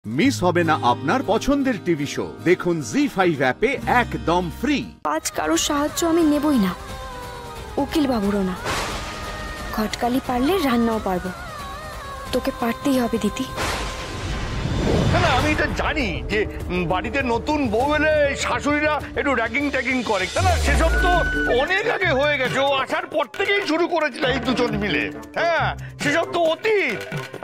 Miss হবে না আপনার পছন্দের টিভি শো। দেখুন জি5 অ্যাপে একদম ফ্রি। আজ কারোর সাহায্য আমি নেবই না, উকিল বাবুরও না। ঘটকালি পারলে রান্নাও পারবো, তোকে পারতেই হবে দিদি। না আমি এটা জানি যে বাড়িতে নতুন বউ এলে শাশুড়িরা একটু র্যাগিং ট্যাগিং করে, না সেসব তো অনেক আগে হয়ে গেছে। ও আসার পর থেকেই শুরু করেছিল এই দুজন মিলে। হ্যাঁ সেসব তো অতীত।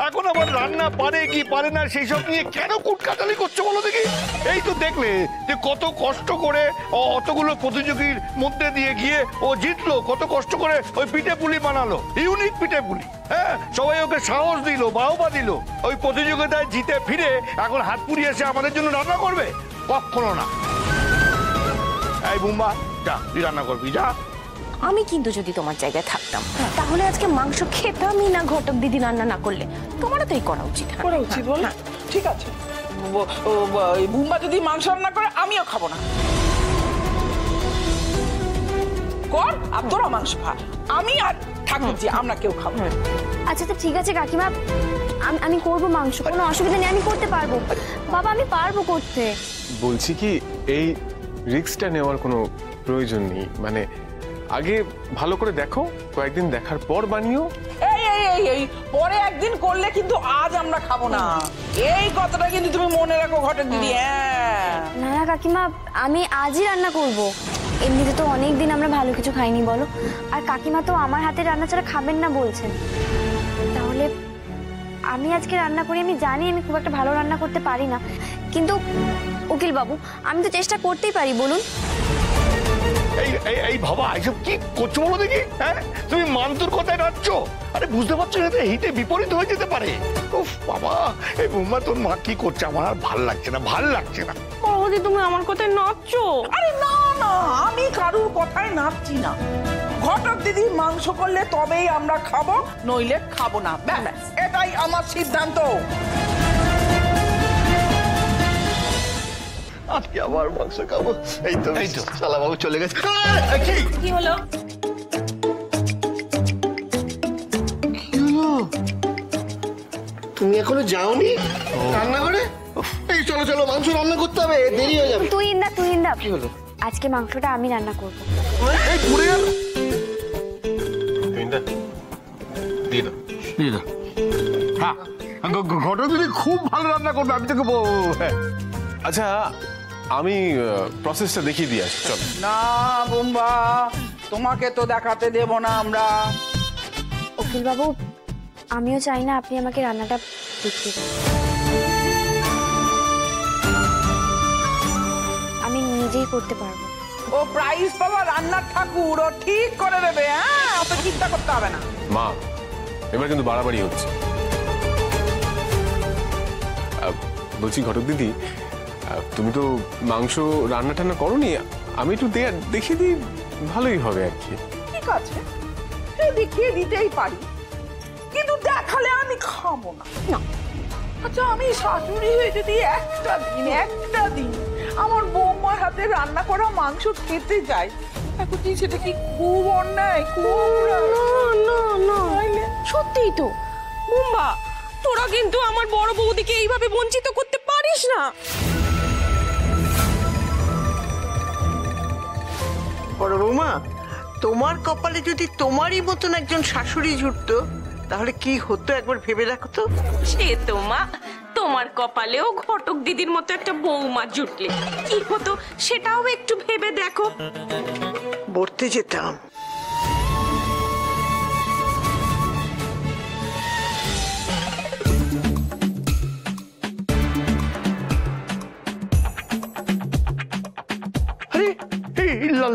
এখন আবার রান্না পারে কি পারে না সেই সব নিয়ে কেন কুটকাটালি করছো বলো দেখি? এই তো দেখলে যে কত কষ্ট করে অতগুলো প্রতিযোগীর মধ্যে দিয়ে গিয়ে ও জিতলো, কত কষ্ট করে ওই পিঠে পুলি বানালো, ইউনিক পিঠে পুলি। হ্যাঁ সবাই ওকে সাহস দিল, বাহবা দিল। ওই প্রতিযোগিতায় জিতে ফিরে এখন হাত পুড়িয়ে এসে আমাদের জন্য রান্না করবে? কখনো না। এই বুম্বা যা, তুই রান্না করবি যা। আমি কিন্তু যদি তোমার জায়গায় থাকতাম তাহলে আজকে মাংস খেতামই না, ঘটক দিদি রান্না না করলে। তোমারও তো এই করা উচিত। করা উচিত বল? ঠিক আছে, বুম্বা যদি মাংস রান্না করে আমিও খাবো না। কর আর তোরা মাংস খা, আমি আর ঠাকুরজি আমরা কেউ খাবো। আচ্ছা তো ঠিক আছে কাকিমা, আমি করবো মাংস, কোনো অসুবিধা নেই, আমি করতে পারবো। বাবা আমি পারবো করতে। বলছি কি এই রিস্কটা নেওয়ার কোনো প্রয়োজন নেই, মানে আগে ভালো করে দেখো, কয়েকদিন দেখার পর বানিও। এই এই এই এই পরে একদিন করলে কিন্তু আজ আমরা খাবো না, এই কথাটা কিন্তু তুমি মনে রাখো ঘটক দিদি। হ্যাঁ না না কাকিমা, আমি আজই রান্না করব। এমনিতে তো অনেক দিন আমরা ভালো কিছু খাইনি বলো, আর কাকিমা তো আমার হাতে রান্না ছাড়া খাবেন না বলছেন। তাহলে আমি আজকে রান্না করি। আমি জানি আমি খুব একটা ভালো রান্না করতে পারি না, কিন্তু উকিল বাবু আমি তো চেষ্টা করতেই পারি, বলুন। এই এই এই বাবা এসব কি করছো বলো দেখি? হ্যাঁ তুমি মান্তুর কথায় নাচছো? আরে বুঝতে পারছো না হিতে বিপরীত হয়ে যেতে পারে। উফ বাবা, এই বুম্মা তোর মা কি করছে আমার আর ভাল লাগছে না, ভাল লাগছে না। বৌদি তুমি আমার কথায় নাচছো? আরে না না, আমি কারুর কথায় নাচছি না। ঘটক দিদি মাংস করলে তবেই আমরা খাবো, নইলে খাবো না, ব্যাস এটাই আমার সিদ্ধান্ত। আজকে আবার মাংস খাবো। এই তো শালা বাবু চলে গেছে। কি হলো? তুমি এখনো যাওনি রান্না করে? এই চলো চলো মাংস রান্না করতে হবে, দেরি হয়ে যাবে। তুই ইন্দা কি হলো? আজকে মাংসটা আমি রান্না করব। এই পুড়ে গেল। হ্যাঁ ঘটক দিদি খুব ভালো রান্না করবে, আমি তোকে আচ্ছা আমি প্রসেসটা দেখিয়ে দিয়ে আসি, চল। না বুম্বা, তোমাকে তো দেখাতে দেব না আমরা। উকিল বাবু আমিও চাই না আপনি আমাকে রান্নাটা দেখিয়ে দেন। আমি নিজেই করতে পারবো। ও প্রাইজ পাওয়া রান্নার ঠাকুর, ও ঠিক করে দেবে। হ্যাঁ অত চিন্তা করতে হবে না। মা এবার কিন্তু বাড়াবাড়ি হচ্ছে। বলছি ঘটক দিদি, তুমি তো মাংস রান্না টান্না করোনি, আমি একটু দেখিয়ে দিই, ভালোই হবে আর কি। ঠিক আছে দেখিয়ে দিতেই পারি, কিন্তু দেখালে আমি খাবো না। আচ্ছা আমি শাশুড়ি হয়ে যদি একটা দিন আমার বৌমার হাতে রান্না করা মাংস খেতে যাই, এখন কি সেটা কি খুব অন্যায়? না সত্যিই তো বুম্বা, তোরা কিন্তু আমার বড় বৌদিকে এইভাবে বঞ্চিত করতে পারিস না। বড় বৌমা, তোমার কপালে যদি তোমারই মতন একজন শাশুড়ি জুটতো তাহলে কি হতো একবার ভেবে দেখো তো। সে তো মা, তোমার কপালেও ঘটক দিদির মতো একটা বৌমা জুটলে কি হতো সেটাও একটু ভেবে দেখো। পড়তে যেতাম।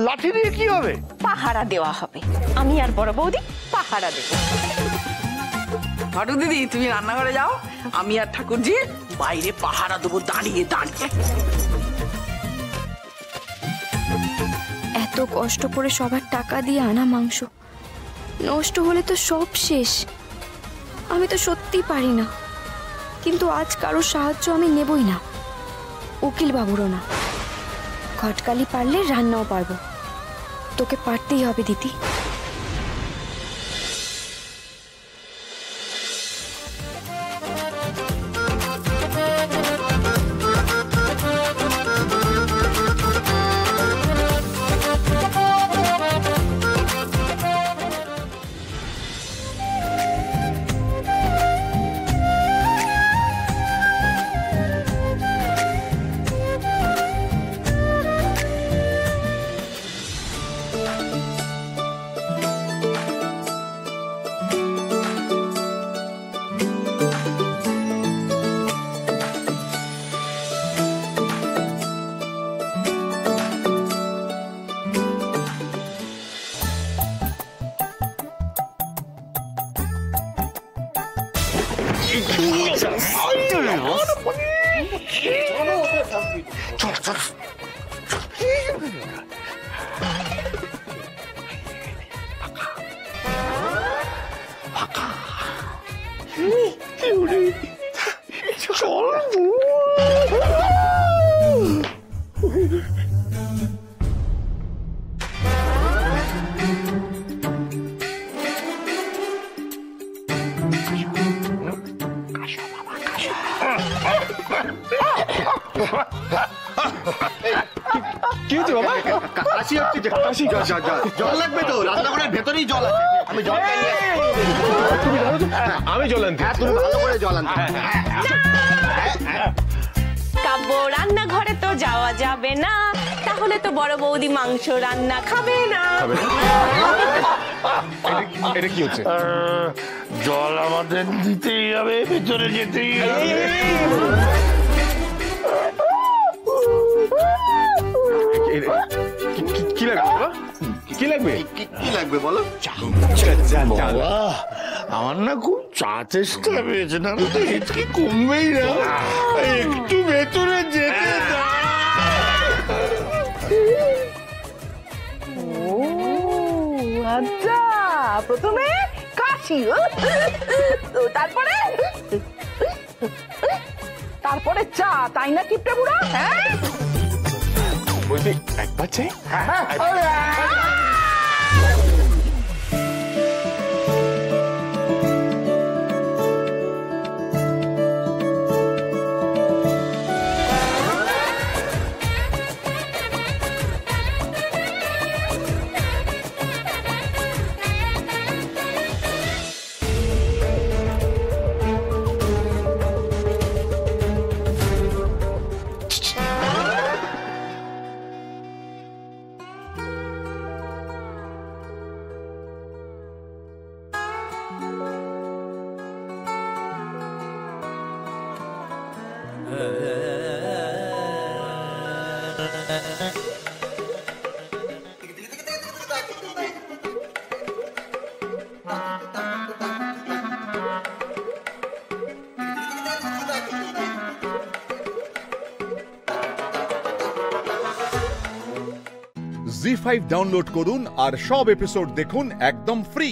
লাঠি দিয়ে কি হবে? পাহারা দেওয়া হবে, আমি আর বড় বৌদি পাহারা দেবো। ঘটক দিদি তুমি রান্নাঘরে যাও, আমি আর ঠাকুরজি বাইরে পাহারা দেবো দাঁড়িয়ে দাঁড়িয়ে। এত কষ্ট করে সবার টাকা দিয়ে আনা মাংস নষ্ট হলে তো সব শেষ। আমি তো সত্যি পারি না, কিন্তু আজ কারোর সাহায্য আমি নেবই না, উকিল বাবুরও না। ঘটকালি পারলে রান্নাও পারবো, তোকে পারতেই হবে দিদি। চল চল কি হচ্ছে বাবা? কাশি হচ্ছে যে, কাশি জল লাগবে তো, রান্নাঘরের ভেতরেই জল আছে, আমি জল নিয়ে আসছি। তুমি জানো তো আমি জল আনতে। হ্যাঁ, তুমি ভালো করে জল আনতে। কাব্য রান্নাঘরে তো যাওয়া যাবে না, তাহলে তো বড় বৌদি মাংস রান্না খাবে না। এটা কি হচ্ছে? জল আমাদের দিতেই হবে, ভেতরে যেতেই হবে। কি লাগবে বাবা? কি লাগবে? কি লাগবে বলো? আমার না খুব চা চেষ্টা পেয়েছে না, তো কি কমবেই না, একটু ভেতরে যেতে দাও। আচ্ছা, প্রথমে কাশি, তারপরে চা, তাই না কিপটে বুড়া? হ্যাঁ, বলছি একবার চাই। জি5 ডাউনলোড করুন আর সব এপিসোড দেখুন একদম ফ্রি।